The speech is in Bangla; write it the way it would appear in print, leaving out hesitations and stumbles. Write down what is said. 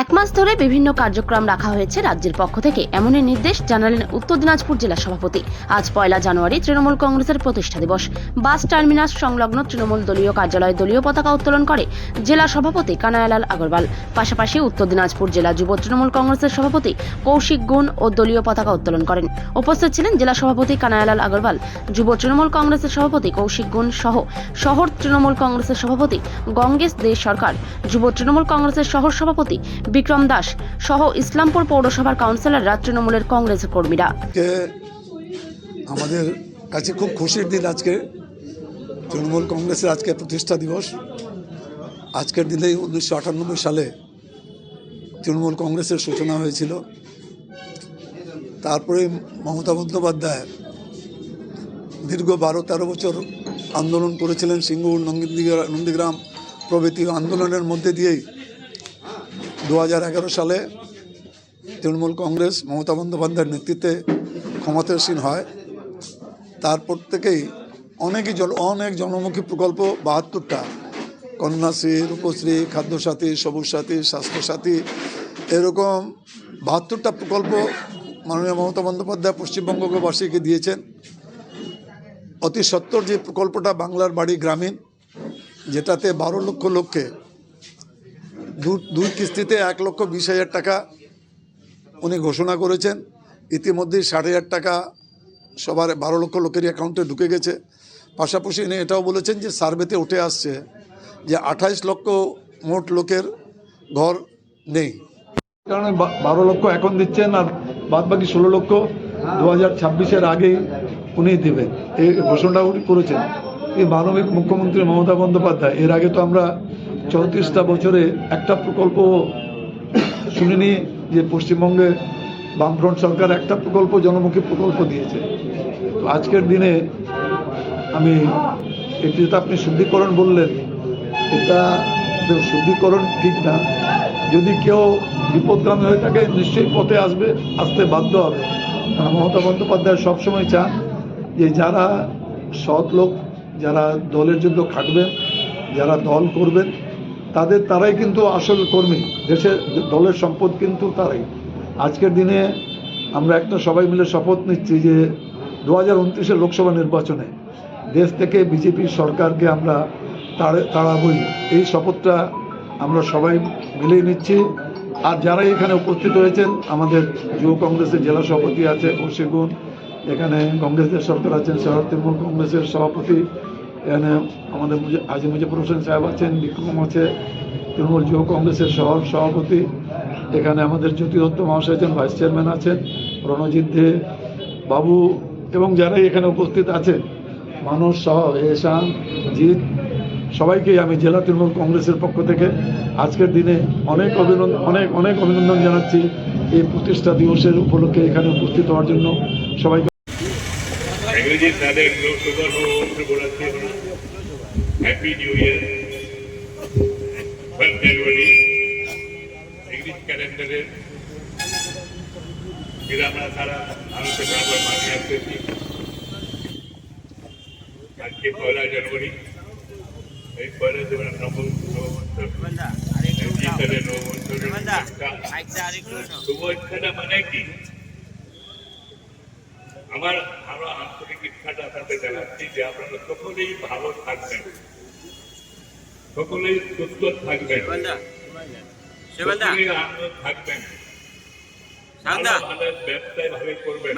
এক মাস ধরে বিভিন্ন কার্যক্রম রাখা হয়েছে রাজ্যের পক্ষ থেকে, এমনই নির্দেশ জানালেন উত্তর দিনাজপুর জেলা সভাপতি। আজ 1 জানুয়ারি তৃণমূল কংগ্রেসের প্রতিষ্ঠা দিবস। বাস টার্মিনাস সংলগ্ন তৃণমূল দলীয় কার্যালয়ে দলীয় পতাকা উত্তোলন করে জেলা সভাপতি কানাইলাল আগরওয়াল। পাশাপাশি উত্তর দিনাজপুর জেলা যুব তৃণমূল কংগ্রেসের সভাপতি কৌশিক গুণ ও দলীয় পতাকা উত্তোলন করেন। উপস্থিত ছিলেন জেলা সভাপতি কানাইলাল আগরওয়াল, যুব তৃণমূল কংগ্রেসের সভাপতি কৌশিক গুণ সহ শহর তৃণমূল কংগ্রেসের সভাপতি গঙ্গেশ দে সরকার, যুব তৃণমূল কংগ্রেসের শহর সভাপতি বিক্রম দাস সহ ইসলামপুর পৌরসভার কাউন্সিলররা তৃণমূলের কংগ্রেসের কর্মীরা। আমাদের কাছে খুব খুশির দিন। আজকে তৃণমূল কংগ্রেসের আজকে প্রতিষ্ঠা দিবস। আজকের দিনে 1998 সালে তৃণমূল কংগ্রেসের সূচনা হয়েছিল। তারপরে মমতা বন্দ্যোপাধ্যায় দীর্ঘ 12-13 বছর আন্দোলন করেছিলেন। সিঙ্গুর, নন্দীগ্রাম প্রভৃতি আন্দোলনের মধ্যে দিয়েই 2011 সালে তৃণমূল কংগ্রেস মমতা বন্দ্যোপাধ্যায়ের নেতৃত্বে ক্ষমতাসীন হয়। তারপর থেকেই অনেক জনমুখী প্রকল্প 72টা, কন্যাশ্রী, রূপশ্রী, খাদ্যসাথী, সবুজ সাথী, স্বাস্থ্যসাথী, এরকম 72টা প্রকল্প মাননীয় মমতা বন্দ্যোপাধ্যায় পশ্চিমবঙ্গবাসীকে দিয়েছেন। অতি সত্বর যে প্রকল্পটা বাংলার বাড়ি গ্রামীণ, যেটাতে 12 লক্ষ লোককে দুই কিস্তিতে 1,20,000 টাকা উনি ঘোষণা করেছেন। ইতিমধ্যে 60,000 টাকা সবার 12 লক্ষ লোকের অ্যাকাউন্টে ঢুকে গেছে। পাশাপাশি উনি এটাও বলেছেন যে সার্ভেতে উঠে আসছে যে 28 লক্ষ মোট লোকের ঘর নেই। কারণ 12 লক্ষ এখন দিচ্ছেন, আর বাদ বাকি 16 লক্ষ 2026-এর আগেই উনি দেবেন, এই ঘোষণা উনি করেছেন। এই মানবিক মুখ্যমন্ত্রী মমতা বন্দ্যোপাধ্যায়, এর আগে তো আমরা 34টা বছরে একটা প্রকল্প শুনিনি যে পশ্চিমবঙ্গে বামফ্রন্ট সরকার একটা প্রকল্প, জনমুখী প্রকল্প দিয়েছে। তো আজকের দিনে আমি এটি যেটা আপনি শুদ্ধিকরণ বললেন, এটা শুদ্ধিকরণ ঠিক না। যদি কেউ বিপদগামী হয়ে থাকে নিশ্চয়ই পথে আসতে বাধ্য হবে। কারণ মমতা বন্দ্যোপাধ্যায় সবসময় চান যে যারা সৎ লোক, যারা দলের জন্য খাটবেন, যারা দল করবেন, তারাই কিন্তু আসল কর্মী। দেশের দলের সম্পদ কিন্তু তারাই। আজকের দিনে আমরা একটা সবাই মিলে শপথ নিচ্ছি যে 2029-এর লোকসভা নির্বাচনে দেশ থেকে বিজেপি সরকারকে আমরা তাড়াবই। এই শপথটা আমরা সবাই মিলেই নিচ্ছি। আর যারা এখানে উপস্থিত হয়েছেন, আমাদের যুব কংগ্রেসের জেলা সভাপতি আছে কৌশিক গুণ, এখানে কংগ্রেসের সরকার আছেন, শহর তৃণমূল কংগ্রেসের সভাপতি, এখানে আমাদের হাজী মুজিবুর হোসেন সাহেব আছেন, বিক্রম আছে, তৃণমূল যুব কংগ্রেসের শহর সভাপতি, এখানে আমাদের জ্যোতি দত্ত মহাশয় আছেন, ভাইস চেয়ারম্যান আছেন, রণজিৎ দে বাবু, এবং যারাই এখানে উপস্থিত আছেন, মানুষ সহ এহসান, জিৎ, সবাইকেই আমি জেলা তৃণমূল কংগ্রেসের পক্ষ থেকে আজকের দিনে অনেক অভিনন্দন জানাচ্ছি এই প্রতিষ্ঠা দিবসের উপলক্ষে এখানে উপস্থিত হওয়ার জন্য সবাইকে। Happy new year. 12 জানুয়ারি ইংলিশ ক্যালেন্ডারের যেটা আমরা সারা ভারতে বরাবর মানিয়ে আসতেছি। আজকে 1 জানুয়ারি, এই 1 জানুয়ারি শুভেচ্ছাটা মানে কি? আমার আরো আন্তরিক ইচ্ছাটা আপনাদের জানাচ্ছি যে আপনারা সকলেই ভালো থাকবেন, সকলেই সুস্থ থাকবেন, সকলেই আনন্দ থাকবেন, ভালো ব্যবসায় ভাবে করবেন।